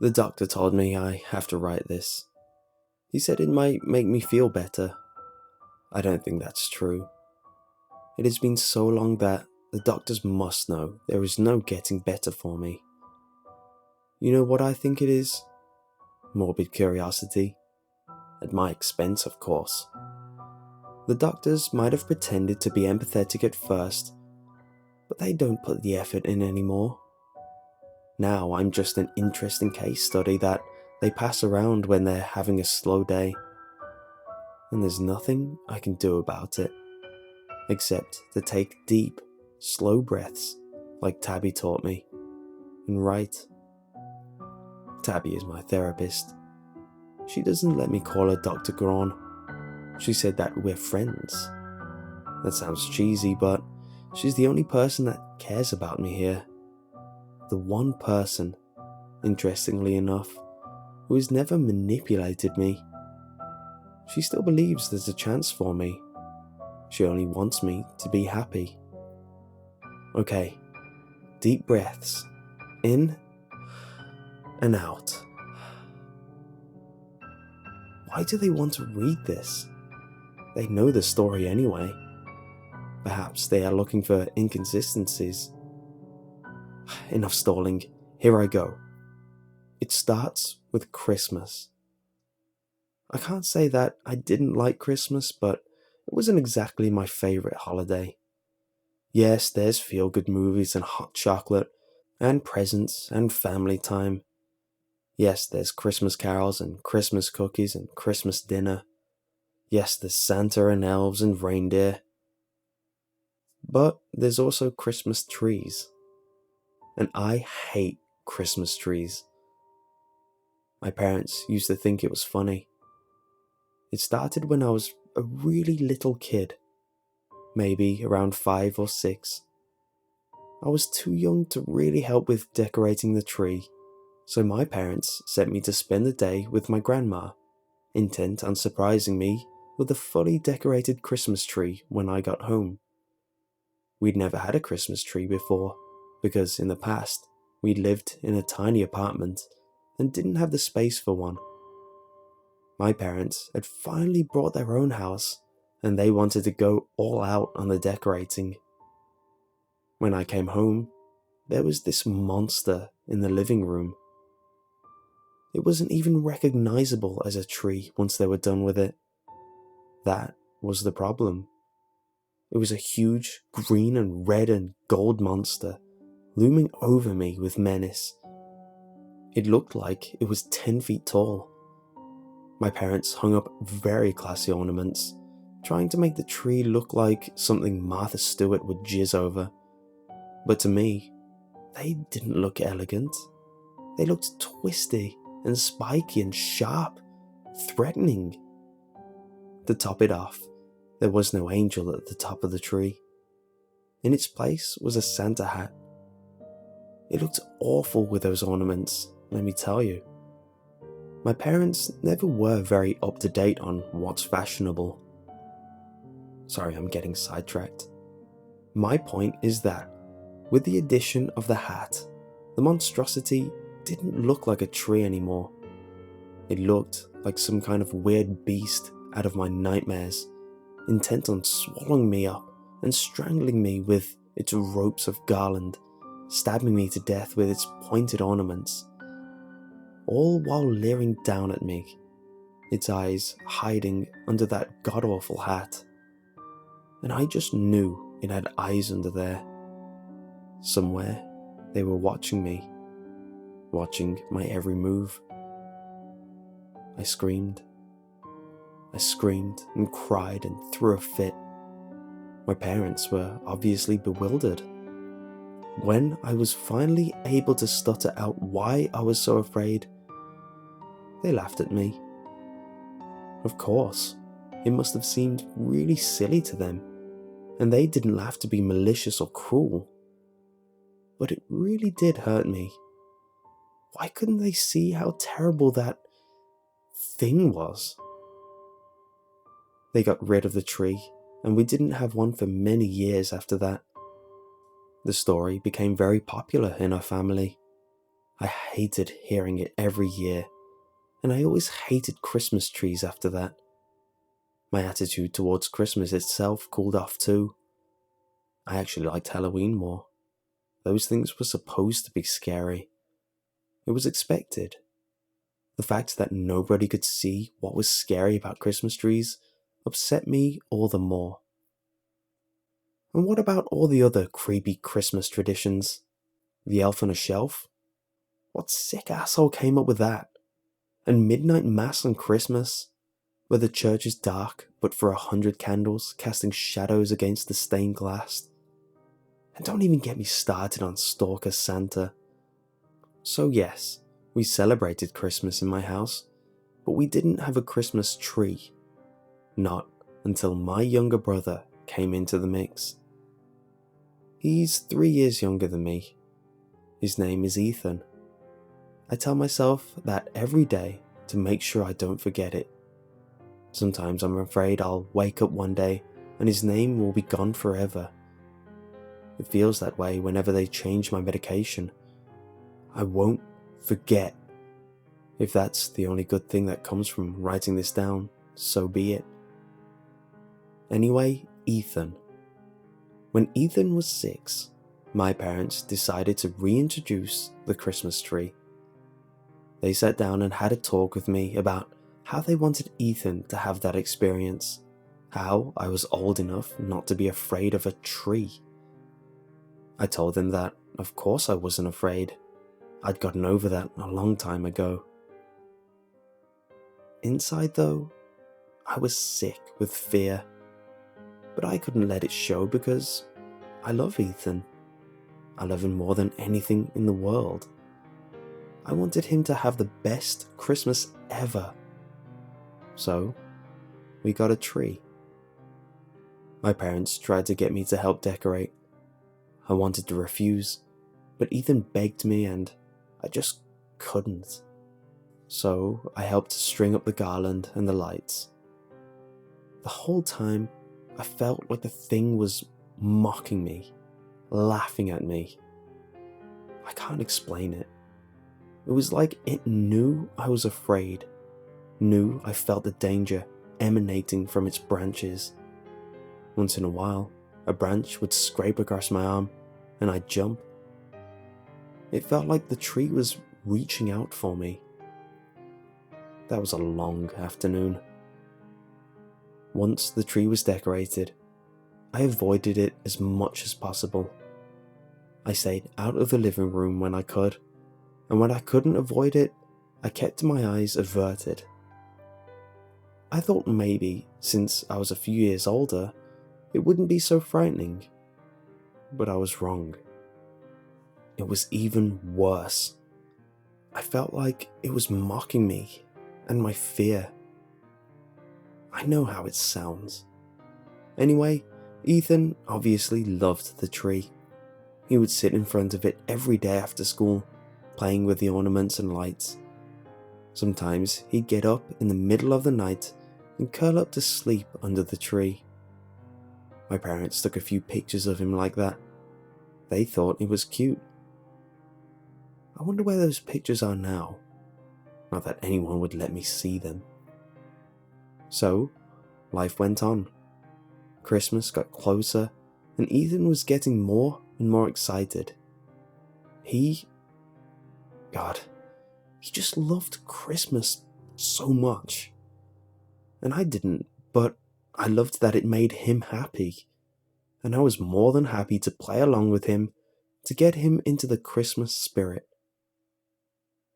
The doctor told me I have to write this. He said it might make me feel better. I don't think that's true. It has been so long that the doctors must know there is no getting better for me. You know what I think it is? Morbid curiosity. At my expense, of course. The doctors might have pretended to be empathetic at first, but they don't put the effort in anymore. Now I'm just an interesting case study that they pass around when they're having a slow day. And there's nothing I can do about it, except to take deep, slow breaths like Tabby taught me, and write. Tabby is my therapist. She doesn't let me call her Dr. Grawn. She said that we're friends. That sounds cheesy, but she's the only person that cares about me here. The one person, interestingly enough, who has never manipulated me. She still believes there's a chance for me. She only wants me to be happy. Okay, deep breaths, in and out. Why do they want to read this? They know the story anyway. Perhaps they are looking for inconsistencies. Enough stalling, here I go. It starts with Christmas. I can't say that I didn't like Christmas, but it wasn't exactly my favourite holiday. Yes, there's feel-good movies and hot chocolate, and presents and family time. Yes, there's Christmas carols and Christmas cookies and Christmas dinner. Yes, there's Santa and elves and reindeer. But there's also Christmas trees. And I hate Christmas trees. My parents used to think it was funny. It started when I was a really little kid, maybe around 5 or 6. I was too young to really help with decorating the tree, so my parents sent me to spend the day with my grandma, intent on surprising me with a fully decorated Christmas tree when I got home. We'd never had a Christmas tree before, because in the past, we lived in a tiny apartment and didn't have the space for one. My parents had finally bought their own house, and they wanted to go all out on the decorating. When I came home, there was this monster in the living room. It wasn't even recognizable as a tree once they were done with it. That was the problem. It was a huge green and red and gold monster, looming over me with menace. It looked like it was 10 feet tall. My parents hung up very classy ornaments, trying to make the tree look like something Martha Stewart would jizz over. But to me, they didn't look elegant. They looked twisty and spiky and sharp, threatening. To top it off, there was no angel at the top of the tree. In its place was a Santa hat. It looked awful with those ornaments, let me tell you. My parents never were very up-to-date on what's fashionable. Sorry, I'm getting sidetracked. My point is that, with the addition of the hat, the monstrosity didn't look like a tree anymore. It looked like some kind of weird beast out of my nightmares, intent on swallowing me up and strangling me with its ropes of garland, stabbing me to death with its pointed ornaments, all while leering down at me, its eyes hiding under that god-awful hat. And I just knew it had eyes under there. Somewhere, they were watching me, watching my every move. I screamed and cried and threw a fit. My parents were obviously bewildered. When I was finally able to stutter out why I was so afraid, they laughed at me. Of course, it must have seemed really silly to them, and they didn't laugh to be malicious or cruel. But it really did hurt me. Why couldn't they see how terrible that thing was? They got rid of the tree, and we didn't have one for many years after that. The story became very popular in our family. I hated hearing it every year, and I always hated Christmas trees after that. My attitude towards Christmas itself cooled off too. I actually liked Halloween more. Those things were supposed to be scary. It was expected. The fact that nobody could see what was scary about Christmas trees upset me all the more. And what about all the other creepy Christmas traditions? The elf on a shelf? What sick asshole came up with that? And midnight mass on Christmas, where the church is dark but for 100 candles casting shadows against the stained glass? And don't even get me started on Stalker Santa. So yes, we celebrated Christmas in my house, but we didn't have a Christmas tree. Not until my younger brother came into the mix. He's 3 years younger than me. His name is Ethan. I tell myself that every day to make sure I don't forget it. Sometimes I'm afraid I'll wake up one day and his name will be gone forever. It feels that way whenever they change my medication. I won't forget. If that's the only good thing that comes from writing this down, so be it. Anyway, Ethan. When Ethan was 6, my parents decided to reintroduce the Christmas tree. They sat down and had a talk with me about how they wanted Ethan to have that experience, how I was old enough not to be afraid of a tree. I told them that, of course I wasn't afraid. I'd gotten over that a long time ago. Inside though, I was sick with fear, but I couldn't let it show because I love Ethan. I love him more than anything in the world. I wanted him to have the best Christmas ever. So, we got a tree. My parents tried to get me to help decorate. I wanted to refuse, but Ethan begged me and I just couldn't. So, I helped string up the garland and the lights. The whole time, I felt like the thing was mocking me, laughing at me. I can't explain it. It was like it knew I was afraid, knew I felt the danger emanating from its branches. Once in a while, a branch would scrape across my arm and I'd jump. It felt like the tree was reaching out for me. That was a long afternoon. Once the tree was decorated, I avoided it as much as possible. I stayed out of the living room when I could, and when I couldn't avoid it, I kept my eyes averted. I thought maybe, since I was a few years older, it wouldn't be so frightening. But I was wrong. It was even worse. I felt like it was mocking me and my fear. I know how it sounds. Anyway, Ethan obviously loved the tree. He would sit in front of it every day after school, playing with the ornaments and lights. Sometimes he'd get up in the middle of the night and curl up to sleep under the tree. My parents took a few pictures of him like that. They thought it was cute. I wonder where those pictures are now. Not that anyone would let me see them. So, life went on. Christmas got closer, and Ethan was getting more and more excited. He just loved Christmas so much. And I didn't, but I loved that it made him happy. And I was more than happy to play along with him to get him into the Christmas spirit.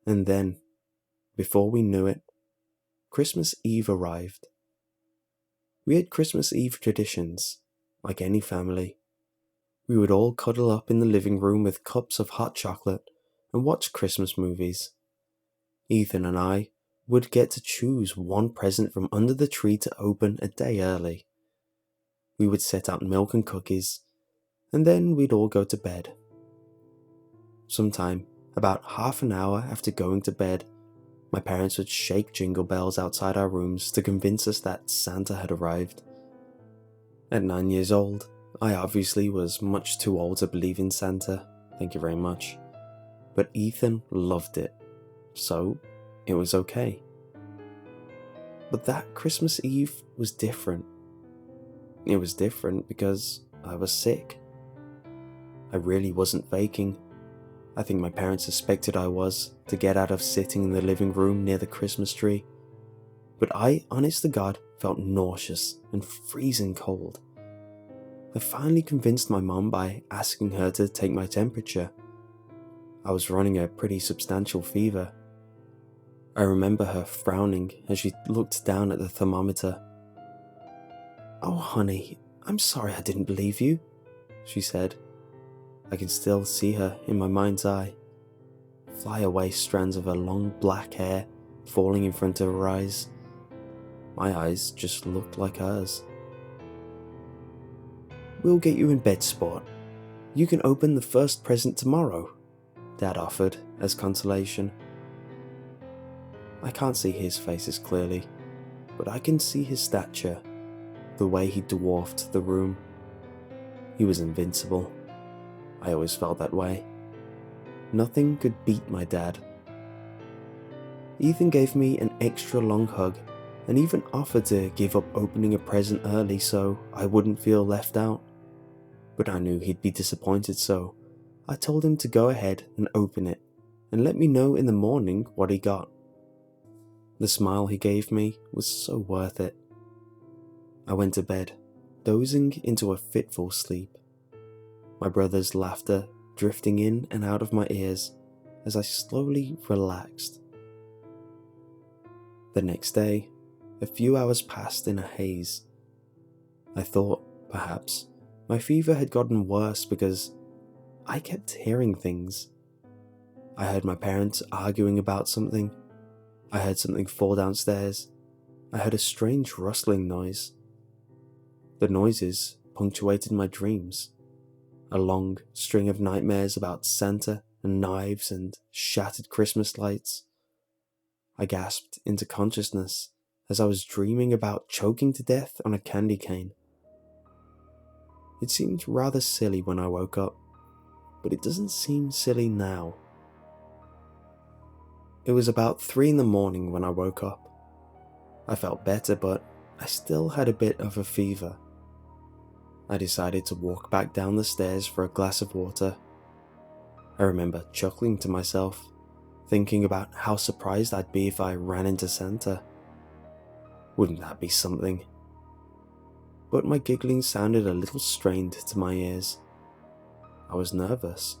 And then, before we knew it, Christmas Eve arrived. We had Christmas Eve traditions, like any family. We would all cuddle up in the living room with cups of hot chocolate and watch Christmas movies. Ethan and I would get to choose one present from under the tree to open a day early. We would set out milk and cookies, and then we'd all go to bed. Sometime, about half an hour after going to bed, my parents would shake jingle bells outside our rooms to convince us that Santa had arrived. At 9 years old, I obviously was much too old to believe in Santa, thank you very much. but Ethan loved it, so it was okay. But that Christmas Eve was different. It was different because I was sick. I really wasn't faking. I think my parents suspected I was to get out of sitting in the living room near the Christmas tree. But I, honest to God, felt nauseous and freezing cold. I finally convinced my mum by asking her to take my temperature. I was running a pretty substantial fever. I remember her frowning as she looked down at the thermometer. "Oh honey, I'm sorry I didn't believe you," she said. I can still see her in my mind's eye. Flyaway strands of her long black hair falling in front of her eyes. My eyes just looked like hers. "We'll get you in bed, sport. You can open the first present tomorrow," Dad offered as consolation. I can't see his face as clearly, but I can see his stature, the way he dwarfed the room. He was invincible. I always felt that way. Nothing could beat my dad. Ethan gave me an extra long hug and even offered to give up opening a present early so I wouldn't feel left out. But I knew he'd be disappointed, so I told him to go ahead and open it and let me know in the morning what he got. The smile he gave me was so worth it. I went to bed, dozing into a fitful sleep. My brother's laughter drifting in and out of my ears as I slowly relaxed. The next day, a few hours passed in a haze. I thought, perhaps, my fever had gotten worse because I kept hearing things. I heard my parents arguing about something. I heard something fall downstairs. I heard a strange rustling noise. The noises punctuated my dreams. A long string of nightmares about Santa and knives and shattered Christmas lights. I gasped into consciousness as I was dreaming about choking to death on a candy cane. It seemed rather silly when I woke up, but it doesn't seem silly now. It was about 3 in the morning when I woke up. I felt better, but I still had a bit of a fever. I decided to walk back down the stairs for a glass of water. I remember chuckling to myself, thinking about how surprised I'd be if I ran into Santa. Wouldn't that be something? But my giggling sounded a little strained to my ears. I was nervous.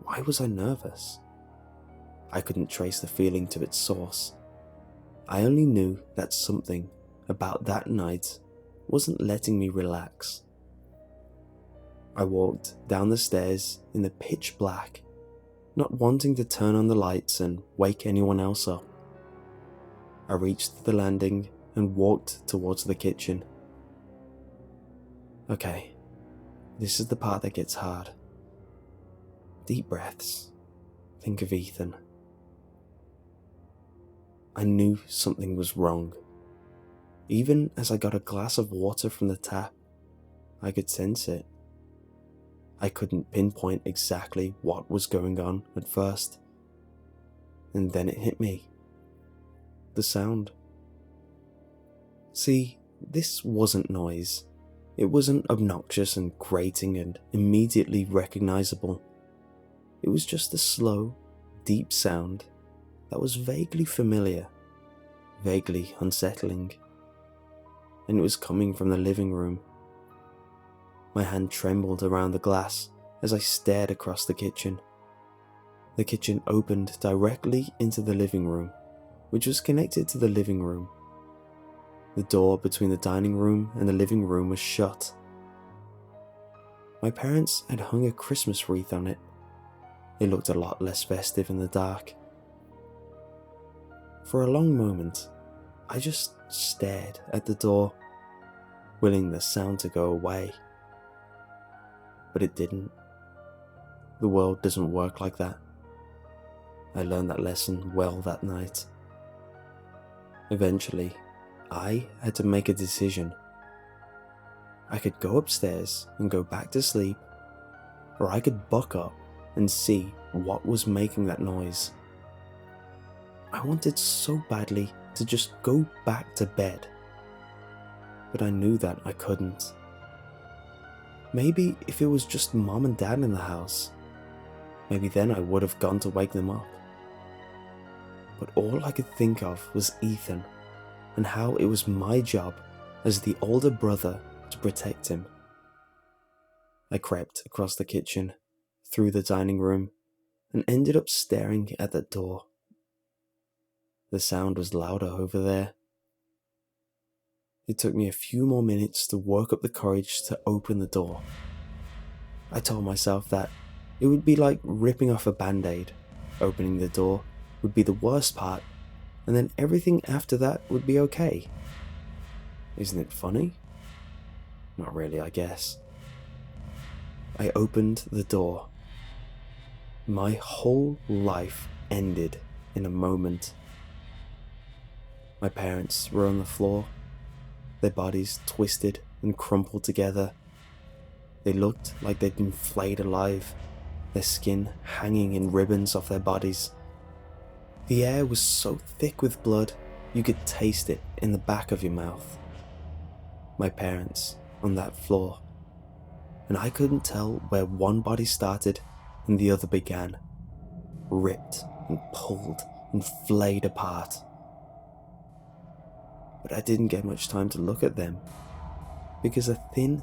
Why was I nervous? I couldn't trace the feeling to its source. I only knew that something about that night wasn't letting me relax. I walked down the stairs in the pitch black, not wanting to turn on the lights and wake anyone else up. I reached the landing and walked towards the kitchen. Okay, this is the part that gets hard. Deep breaths. Think of Ethan. I knew something was wrong. Even as I got a glass of water from the tap, I could sense it. I couldn't pinpoint exactly what was going on at first. And then it hit me. The sound. See, this wasn't noise. It wasn't obnoxious and grating and immediately recognizable. It was just a slow, deep sound that was vaguely familiar, vaguely unsettling. And it was coming from the living room. My hand trembled around the glass as I stared across the kitchen. The kitchen opened directly into the living room, which was connected to the living room. The door between the dining room and the living room was shut. My parents had hung a Christmas wreath on it. It looked a lot less festive in the dark. For a long moment, I just stared at the door, willing the sound to go away. But it didn't. The world doesn't work like that. I learned that lesson well that night. Eventually, I had to make a decision. I could go upstairs and go back to sleep, or I could buck up and see what was making that noise. I wanted so badly to just go back to bed, but I knew that I couldn't. Maybe if it was just Mom and Dad in the house, maybe then I would have gone to wake them up. But all I could think of was Ethan and how it was my job as the older brother to protect him. I crept across the kitchen, through the dining room, and ended up staring at the door. The sound was louder over there. It took me a few more minutes to work up the courage to open the door. I told myself that it would be like ripping off a band-aid. Opening the door would be the worst part, and then everything after that would be okay. Isn't it funny? Not really, I guess. I opened the door. My whole life ended in a moment. My parents were on the floor, their bodies twisted and crumpled together. They looked like they'd been flayed alive, their skin hanging in ribbons off their bodies. The air was so thick with blood, you could taste it in the back of your mouth. My parents on that floor, and I couldn't tell where one body started and the other began, ripped and pulled and flayed apart. But I didn't get much time to look at them, because a thin,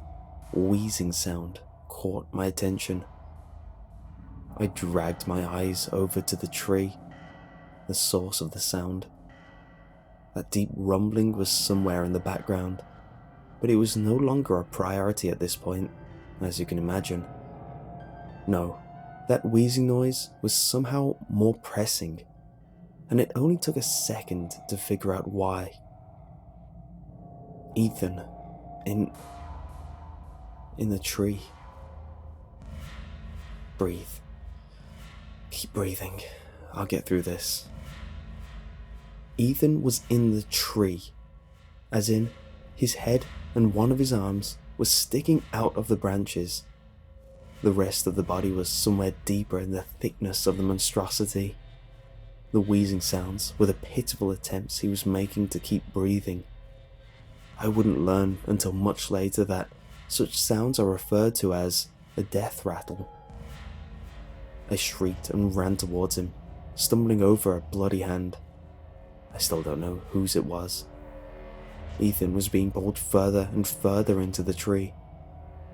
wheezing sound caught my attention. I dragged my eyes over to the tree, the source of the sound. That deep rumbling was somewhere in the background, but it was no longer a priority at this point, as you can imagine. No, that wheezing noise was somehow more pressing, and it only took a second to figure out why. Ethan, in the tree. Breathe. Keep breathing. I'll get through this. Ethan was in the tree, as in his head and one of his arms was sticking out of the branches. The rest of the body was somewhere deeper in the thickness of the monstrosity. The wheezing sounds were the pitiful attempts he was making to keep breathing. I wouldn't learn until much later that such sounds are referred to as a death rattle. I shrieked and ran towards him, stumbling over a bloody hand. I still don't know whose it was. Ethan was being pulled further and further into the tree,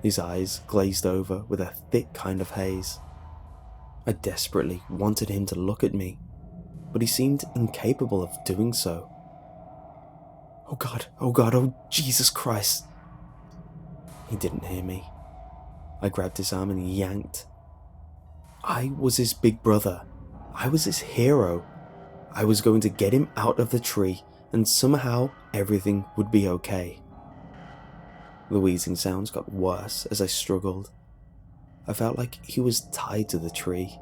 his eyes glazed over with a thick kind of haze. I desperately wanted him to look at me, but he seemed incapable of doing so. Oh God, oh Jesus Christ. He didn't hear me. I grabbed his arm and yanked. I was his big brother. I was his hero. I was going to get him out of the tree, and somehow everything would be okay. The wheezing sounds got worse as I struggled. I felt like he was tied to the tree.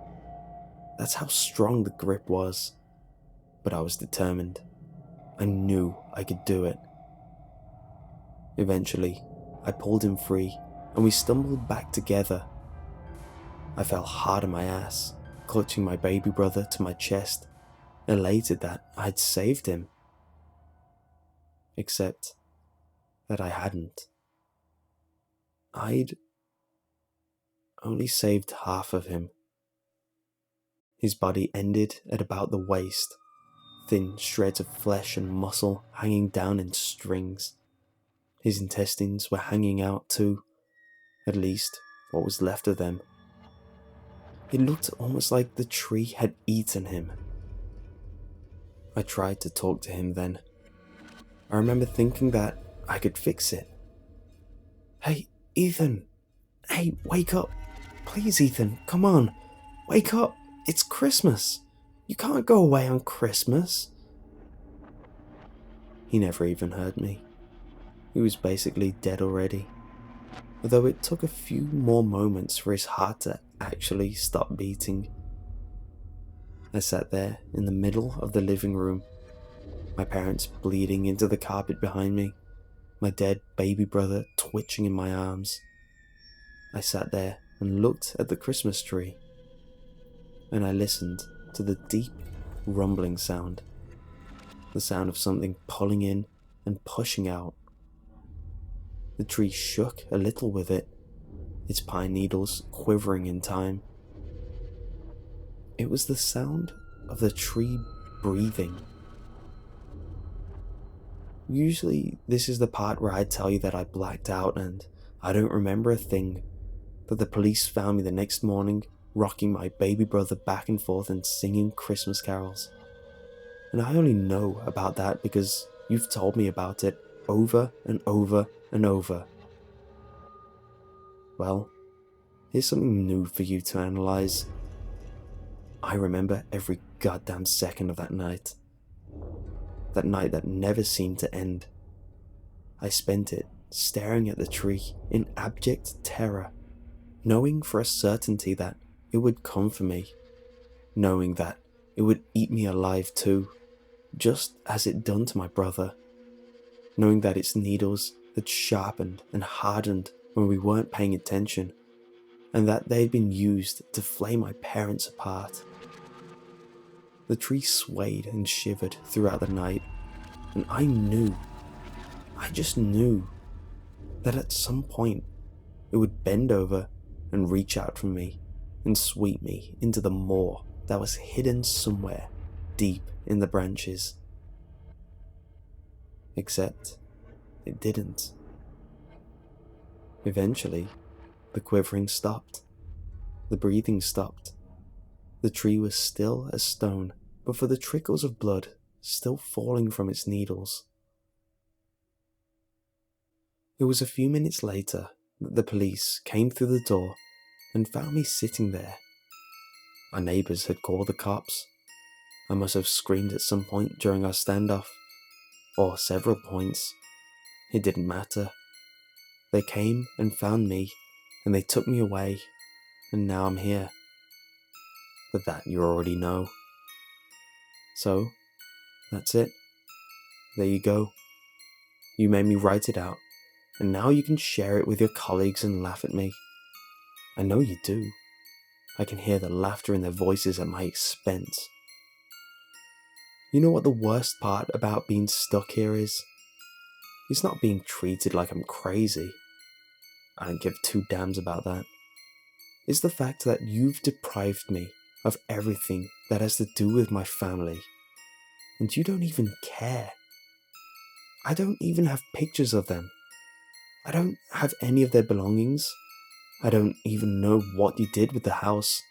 That's how strong the grip was. But I was determined. I knew I could do it. Eventually, I pulled him free, and we stumbled back together. I fell hard on my ass, clutching my baby brother to my chest, elated that I'd saved him. Except that I hadn't. I'd only saved half of him. His body ended at about the waist, thin shreds of flesh and muscle hanging down in strings. His intestines were hanging out too, at least what was left of them. It looked almost like the tree had eaten him. I tried to talk to him then. I remember thinking that I could fix it. Hey, Ethan! Hey, wake up! Please, Ethan, come on! Wake up! It's Christmas! You can't go away on Christmas! He never even heard me. He was basically dead already, although it took a few more moments for his heart to actually stop beating. I sat there in the middle of the living room, my parents bleeding into the carpet behind me, my dead baby brother twitching in my arms. I sat there and looked at the Christmas tree. and I listened to the deep, rumbling sound. The sound of something pulling in and pushing out. The tree shook a little with it, its pine needles quivering in time. It was the sound of the tree breathing. Usually, this is the part where I tell you that I blacked out and I don't remember a thing, that the police found me the next morning rocking my baby brother back and forth and singing Christmas carols. And I only know about that because you've told me about it over and over and over. Well, here's something new for you to analyze. I remember every goddamn second of that night. That night that never seemed to end. I spent it staring at the tree in abject terror, knowing for a certainty that it would come for me, knowing that it would eat me alive too, just as it done to my brother, knowing that its needles had sharpened and hardened when we weren't paying attention, and that they had been used to flay my parents apart. The tree swayed and shivered throughout the night, and I just knew, that at some point it would bend over and reach out from me and sweep me into the moor that was hidden somewhere deep in the branches. Except it didn't. Eventually, the quivering stopped. The breathing stopped. The tree was still as stone, but for the trickles of blood still falling from its needles. It was a few minutes later that the police came through the door and found me sitting there. Our neighbours had called the cops. I must have screamed at some point during our standoff, or several points. It didn't matter. They came and found me, and they took me away, and now I'm here. But that you already know. So, that's it. There you go. You made me write it out, and now you can share it with your colleagues and laugh at me. I know you do. I can hear the laughter in their voices at my expense. You know what the worst part about being stuck here is? It's not being treated like I'm crazy. I don't give two damns about that. It's the fact that you've deprived me of everything that has to do with my family. And you don't even care. I don't even have pictures of them. I don't have any of their belongings. I don't even know what you did with the house.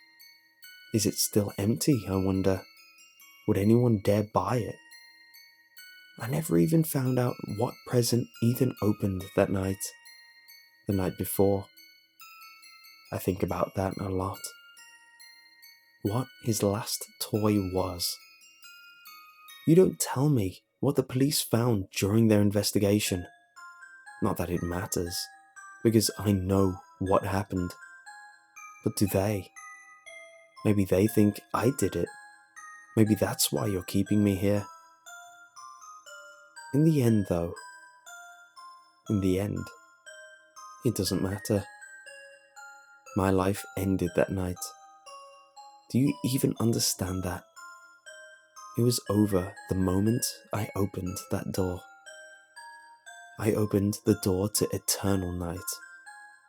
Is it still empty, I wonder? Would anyone dare buy it? I never even found out what present Ethan opened that night. The night before. I think about that a lot. What his last toy was. You don't tell me what the police found during their investigation. Not that it matters, because I know what happened. But do they? Maybe they think I did it. Maybe that's why you're keeping me here. In the end, though, it doesn't matter. My life ended that night. Do you even understand that? It was over the moment I opened that door. I opened the door to eternal night,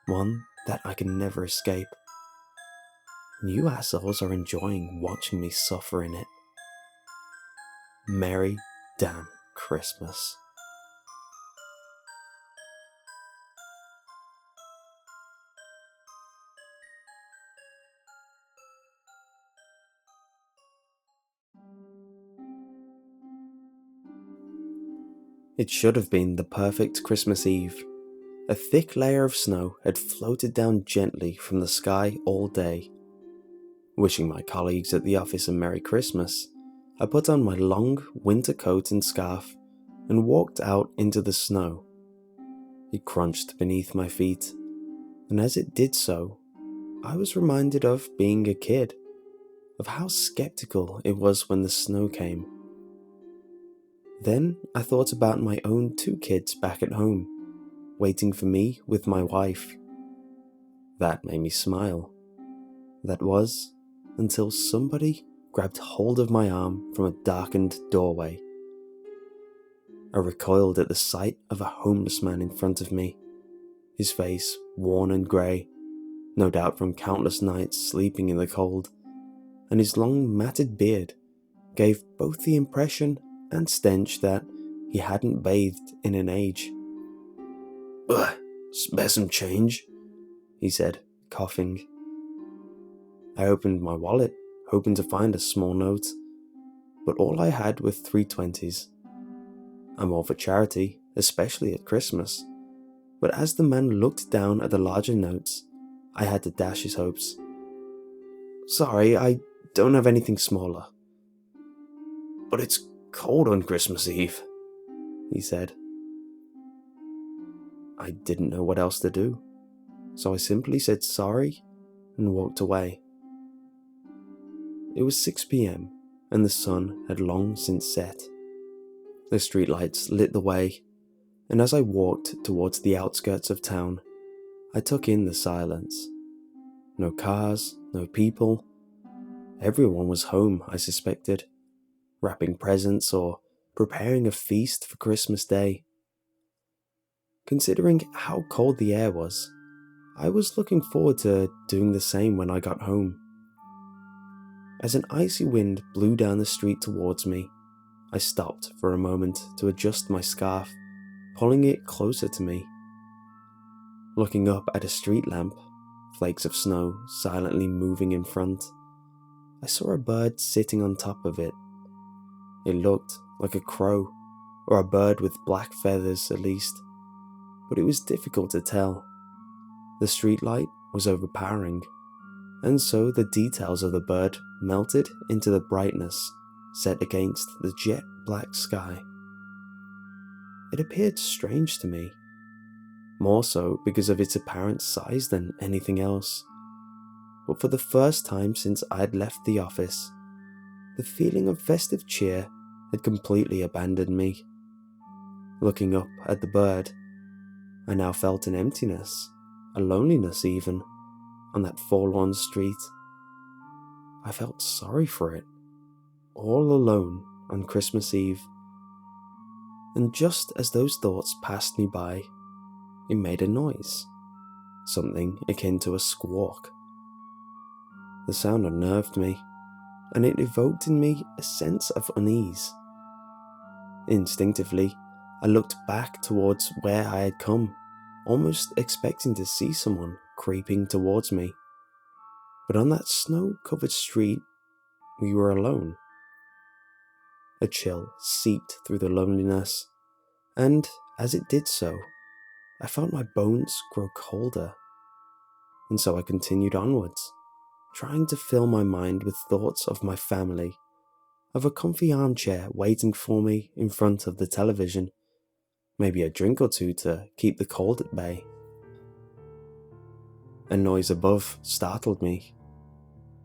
one that I can never escape. And you assholes are enjoying watching me suffer in it. Merry damn Christmas. It should have been the perfect Christmas Eve. A thick layer of snow had floated down gently from the sky all day. Wishing my colleagues at the office a Merry Christmas, I put on my long winter coat and scarf and walked out into the snow. It crunched beneath my feet, and as it did so, I was reminded of being a kid, of how skeptical it was when the snow came. Then I thought about my own 2 kids back at home, waiting for me with my wife. That made me smile. That was until somebody grabbed hold of my arm from a darkened doorway. I recoiled at the sight of a homeless man in front of me, his face worn and grey, no doubt from countless nights sleeping in the cold, and his long matted beard gave both the impression and stench that he hadn't bathed in an age. "Ugh, spare some change," he said, coughing. I opened my wallet, hoping to find a small note, but all I had were 320s. I'm all for charity, especially at Christmas, but as the man looked down at the larger notes, I had to dash his hopes. "Sorry, I don't have anything smaller." "But it's cold on Christmas Eve," he said. I didn't know what else to do, so I simply said sorry and walked away. It was 6 p.m. and the sun had long since set. The streetlights lit the way, and as I walked towards the outskirts of town, I took in the silence. No cars, no people. Everyone was home, I suspected, wrapping presents or preparing a feast for Christmas Day. Considering how cold the air was, I was looking forward to doing the same when I got home. As an icy wind blew down the street towards me, I stopped for a moment to adjust my scarf, pulling it closer to me. Looking up at a street lamp, flakes of snow silently moving in front, I saw a bird sitting on top of it. It looked like a crow, or a bird with black feathers at least, but it was difficult to tell. The streetlight was overpowering, and so the details of the bird melted into the brightness set against the jet black sky. It appeared strange to me, more so because of its apparent size than anything else. But for the first time since I'd left the office, the feeling of festive cheer had completely abandoned me. Looking up at the bird, I now felt an emptiness, a loneliness even, on that forlorn street. I felt sorry for it, all alone on Christmas Eve. And just as those thoughts passed me by, it made a noise, something akin to a squawk. The sound unnerved me, and it evoked in me a sense of unease. Instinctively, I looked back towards where I had come, almost expecting to see someone creeping towards me. But on that snow-covered street, we were alone. A chill seeped through the loneliness, and as it did so, I felt my bones grow colder. And so I continued onwards, trying to fill my mind with thoughts of my family, of a comfy armchair waiting for me in front of the television, maybe a drink or two to keep the cold at bay. A noise above startled me.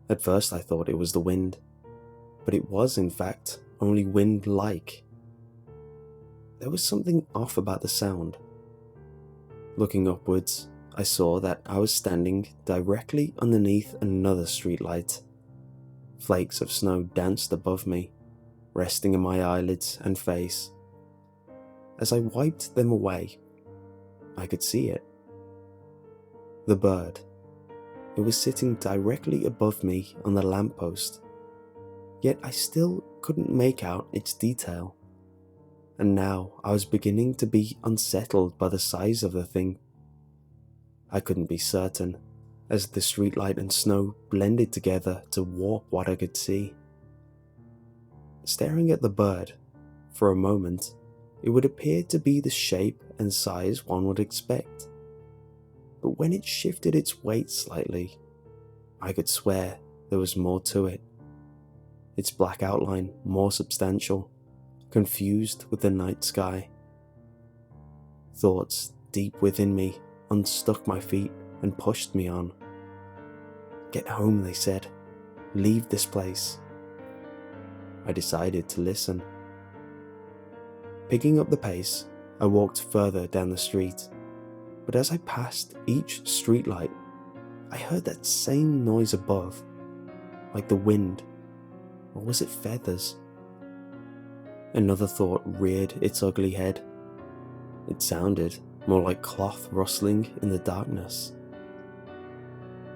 At first I thought it was the wind, but it was in fact only wind-like. There was something off about the sound. Looking upwards, I saw that I was standing directly underneath another streetlight. Flakes of snow danced above me, resting on my eyelids and face. As I wiped them away, I could see it. The bird. It was sitting directly above me on the lamppost, yet I still couldn't make out its detail. And now I was beginning to be unsettled by the size of the thing. I couldn't be certain, as the streetlight and snow blended together to warp what I could see. Staring at the bird, for a moment, it would appear to be the shape and size one would expect. But when it shifted its weight slightly, I could swear there was more to it. Its black outline more substantial, confused with the night sky. Thoughts deep within me unstuck my feet and pushed me on. Get home, they said. Leave this place. I decided to listen. Picking up the pace, I walked further down the street, but as I passed each streetlight, I heard that same noise above, like the wind? Or was it feathers? Another thought reared its ugly head. It sounded more like cloth rustling in the darkness.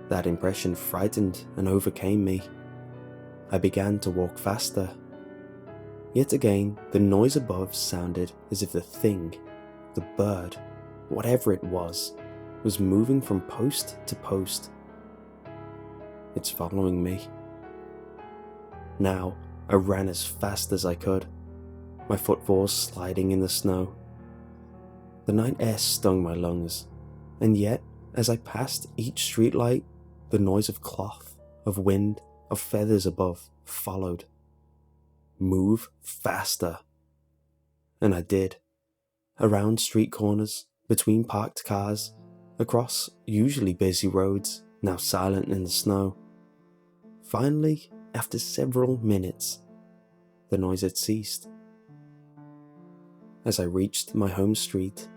That impression frightened and overcame me. I began to walk faster. Yet again, the noise above sounded as if the thing, the bird, whatever it was moving from post to post. It's following me. Now, I ran as fast as I could, my footfalls sliding in the snow. The night air stung my lungs, and yet, as I passed each streetlight, the noise of cloth, of wind, of feathers above followed. Move faster. And I did. Around street corners, between parked cars, across usually busy roads, now silent in the snow. Finally, after several minutes, the noise had ceased. As I reached my home street,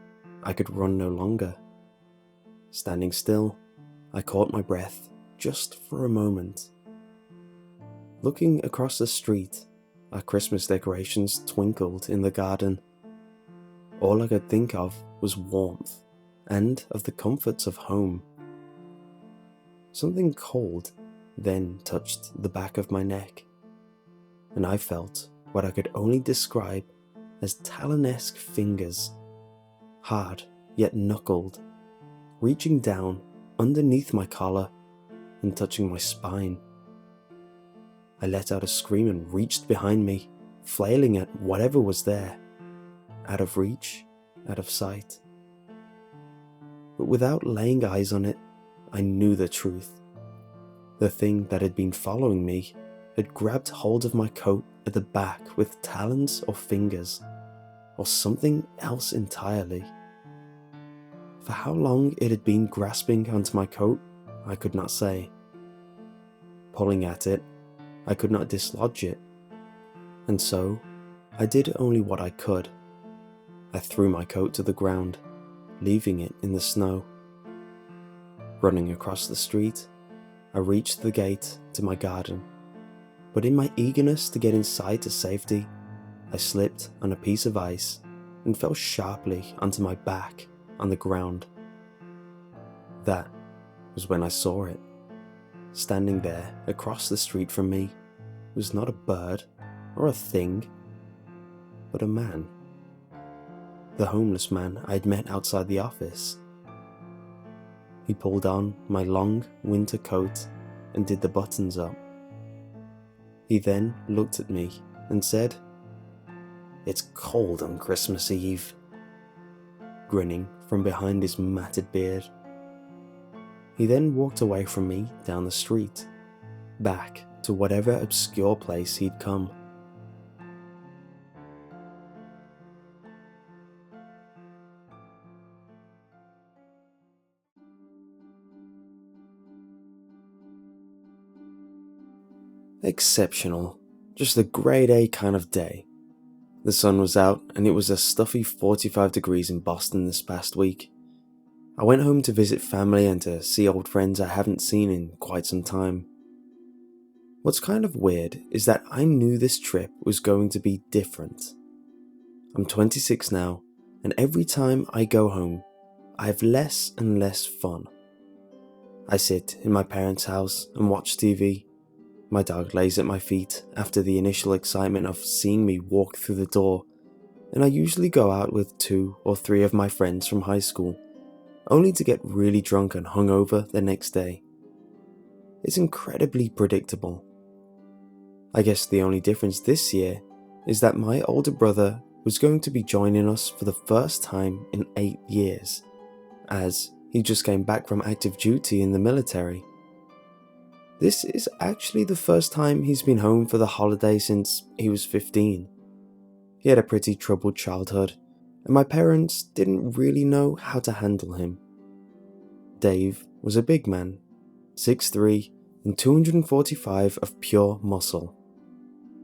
I could run no longer. Standing still, I caught my breath just for a moment. Looking across the street, our Christmas decorations twinkled in the garden. All I could think of was warmth and of the comforts of home. Something cold then touched the back of my neck, and I felt what I could only describe as talon-esque fingers, hard yet knuckled, reaching down underneath my collar and touching my spine. I let out a scream and reached behind me, flailing at whatever was there, out of reach, out of sight. But without laying eyes on it, I knew the truth. The thing that had been following me had grabbed hold of my coat at the back with talons or fingers, or something else entirely. For how long it had been grasping onto my coat, I could not say. Pulling at it, I could not dislodge it, and so I did only what I could. I threw my coat to the ground, leaving it in the snow. Running across the street, I reached the gate to my garden, but in my eagerness to get inside to safety, I slipped on a piece of ice and fell sharply onto my back on the ground. That was when I saw it. Standing there across the street from me was not a bird or a thing, but a man. The homeless man I had met outside the office. He pulled on my long winter coat and did the buttons up. He then looked at me and said, "It's cold on Christmas Eve," grinning from behind his matted beard. He then walked away from me down the street, back to whatever obscure place he'd come. Exceptional. Just a grade A kind of day. The sun was out and it was a stuffy 45 degrees in Boston this past week. I went home to visit family and to see old friends I haven't seen in quite some time. What's kind of weird is that I knew this trip was going to be different. I'm 26 now, and every time I go home, I have less and less fun. I sit in my parents' house and watch TV. My dog lays at my feet after the initial excitement of seeing me walk through the door, and I usually go out with 2 or 3 of my friends from high school, only to get really drunk and hungover the next day. It's incredibly predictable. I guess the only difference this year is that my older brother was going to be joining us for the first time in 8 years, as he just came back from active duty in the military. This is actually the first time he's been home for the holiday since he was 15. He had a pretty troubled childhood, and my parents didn't really know how to handle him. Dave was a big man, 6'3" and 245 of pure muscle.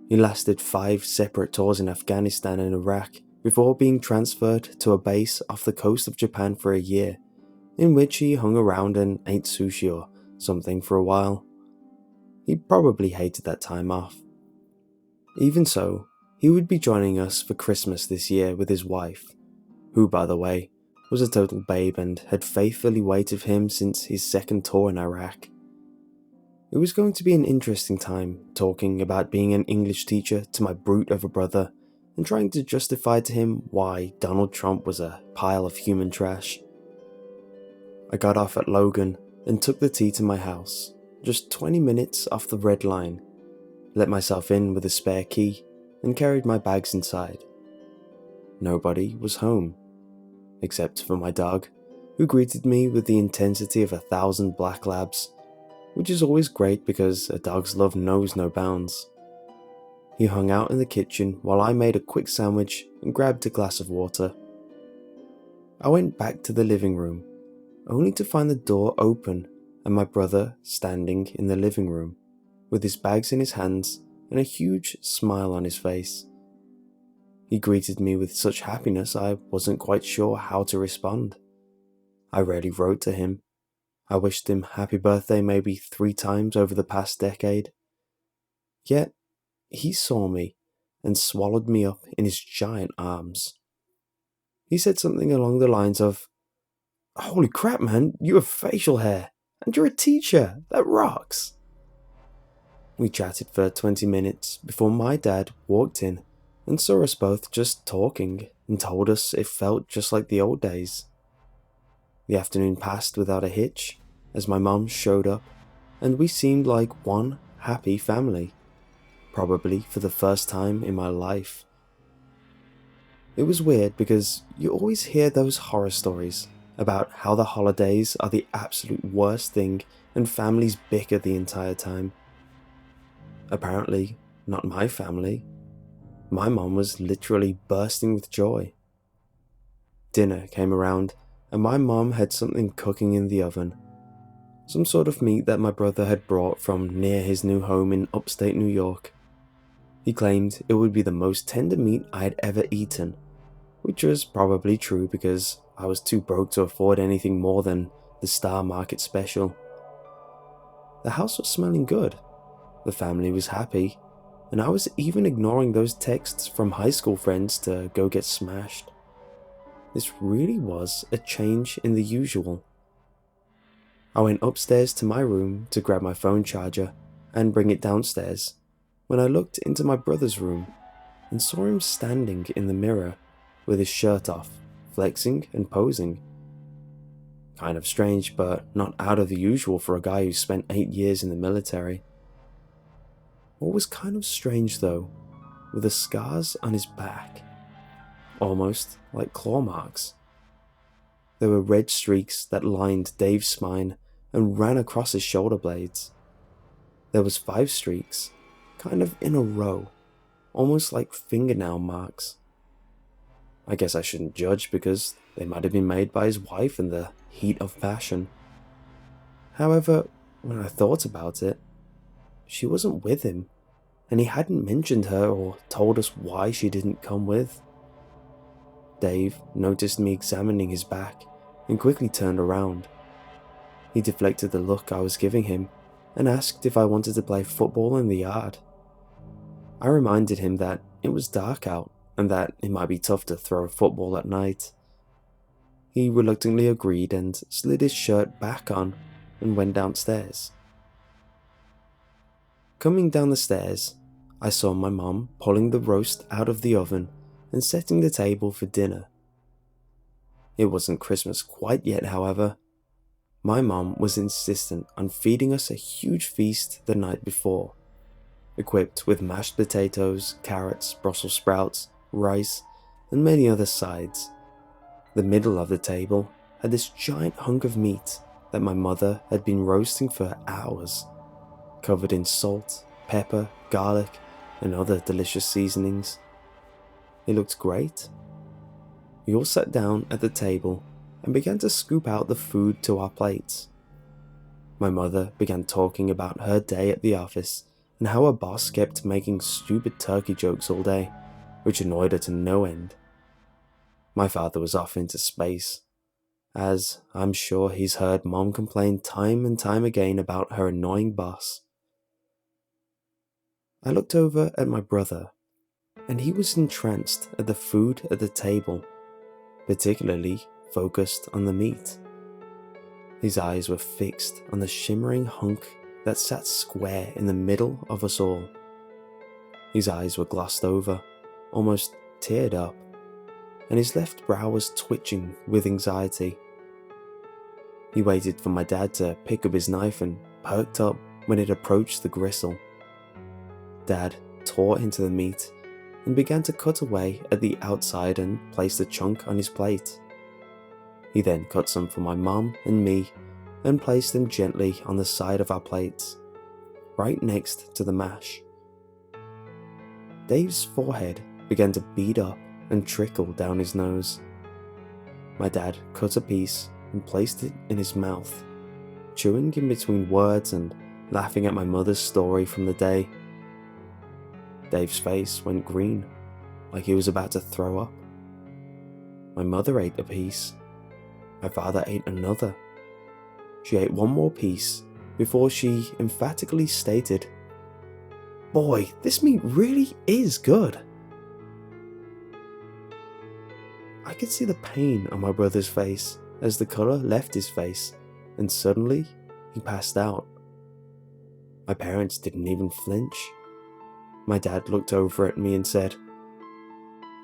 He lasted 5 separate tours in Afghanistan and Iraq before being transferred to a base off the coast of Japan for a year, in which he hung around and ate sushi or something for a while. He probably hated that time off. Even so, he would be joining us for Christmas this year with his wife, who, by the way, was a total babe and had faithfully waited for him since his second tour in Iraq. It was going to be an interesting time talking about being an English teacher to my brute of a brother and trying to justify to him why Donald Trump was a pile of human trash. I got off at Logan and took the T to my house, just 20 minutes off the red line, let myself in with a spare key and carried my bags inside. Nobody was home, except for my dog, who greeted me with the intensity of 1,000 black labs, which is always great because a dog's love knows no bounds. He hung out in the kitchen while I made a quick sandwich and grabbed a glass of water. I went back to the living room, only to find the door open and my brother standing in the living room, with his bags in his hands and a huge smile on his face. He greeted me with such happiness I wasn't quite sure how to respond. I rarely wrote to him. I wished him happy birthday maybe 3 times over the past decade. Yet, he saw me and swallowed me up in his giant arms. He said something along the lines of, "Holy crap, man, you have facial hair, and you're a teacher, that rocks." We chatted for 20 minutes before my dad walked in and saw us both just talking and told us it felt just like the old days. The afternoon passed without a hitch as my mum showed up and we seemed like one happy family, probably for the first time in my life. It was weird because you always hear those horror stories about how the holidays are the absolute worst thing and families bicker the entire time. Apparently, not my family. My mom was literally bursting with joy. Dinner came around and my mom had something cooking in the oven. Some sort of meat that my brother had brought from near his new home in upstate New York. He claimed it would be the most tender meat I had ever eaten, which was probably true because I was too broke to afford anything more than the Star Market special. The house was smelling good, the family was happy, and I was even ignoring those texts from high school friends to go get smashed. This really was a change in the usual. I went upstairs to my room to grab my phone charger and bring it downstairs when I looked into my brother's room and saw him standing in the mirror with his shirt off, flexing and posing. Kind of strange, but not out of the usual for a guy who spent 8 years in the military. What was kind of strange though were the scars on his back, almost like claw marks. There were red streaks that lined Dave's spine and ran across his shoulder blades. There was 5 streaks, kind of in a row, almost like fingernail marks. I guess I shouldn't judge because they might have been made by his wife in the heat of passion. However, when I thought about it, she wasn't with him, and he hadn't mentioned her or told us why she didn't come with. Dave noticed me examining his back and quickly turned around. He deflected the look I was giving him and asked if I wanted to play football in the yard. I reminded him that it was dark out and that it might be tough to throw a football at night. He reluctantly agreed and slid his shirt back on and went downstairs. Coming down the stairs, I saw my mom pulling the roast out of the oven and setting the table for dinner. It wasn't Christmas quite yet, however. My mom was insistent on feeding us a huge feast the night before, equipped with mashed potatoes, carrots, Brussels sprouts, rice, and many other sides. The middle of the table had this giant hunk of meat that my mother had been roasting for hours, covered in salt, pepper, garlic, and other delicious seasonings. It looked great. We all sat down at the table and began to scoop out the food to our plates. My mother began talking about her day at the office and how her boss kept making stupid turkey jokes all day, which annoyed her to no end. My father was off into space, as I'm sure he's heard Mom complain time and time again about her annoying boss. I looked over at my brother, and he was entranced at the food at the table, particularly focused on the meat. His eyes were fixed on the shimmering hunk that sat square in the middle of us all. His eyes were glossed over, almost teared up, and his left brow was twitching with anxiety. He waited for my dad to pick up his knife and perked up when it approached the gristle. Dad tore into the meat and began to cut away at the outside and placed a chunk on his plate. He then cut some for my mum and me and placed them gently on the side of our plates, right next to the mash. Dave's forehead began to bead up and trickle down his nose. My dad cut a piece and placed it in his mouth, chewing in between words and laughing at my mother's story from the day. Dave's face went green, like he was about to throw up. My mother ate a piece. My father ate another. She ate one more piece before she emphatically stated, "Boy, this meat really is good." I could see the pain on my brother's face as the colour left his face, and suddenly he passed out. My parents didn't even flinch. My dad looked over at me and said,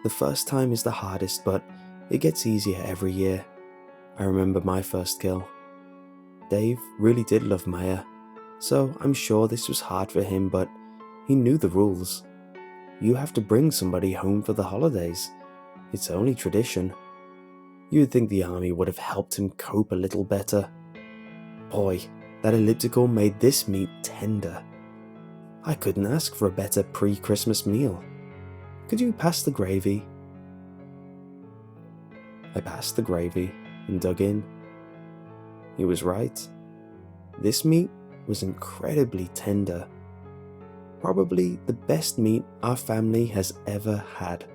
"The first time is the hardest, but it gets easier every year. I remember my first kill. Dave really did love Maya, so I'm sure this was hard for him, but he knew the rules. You have to bring somebody home for the holidays. It's only tradition. You would think the army would have helped him cope a little better. Boy, that elliptical made this meat tender. I couldn't ask for a better pre-Christmas meal. Could you pass the gravy?" I passed the gravy and dug in. He was right. This meat was incredibly tender. Probably the best meat our family has ever had.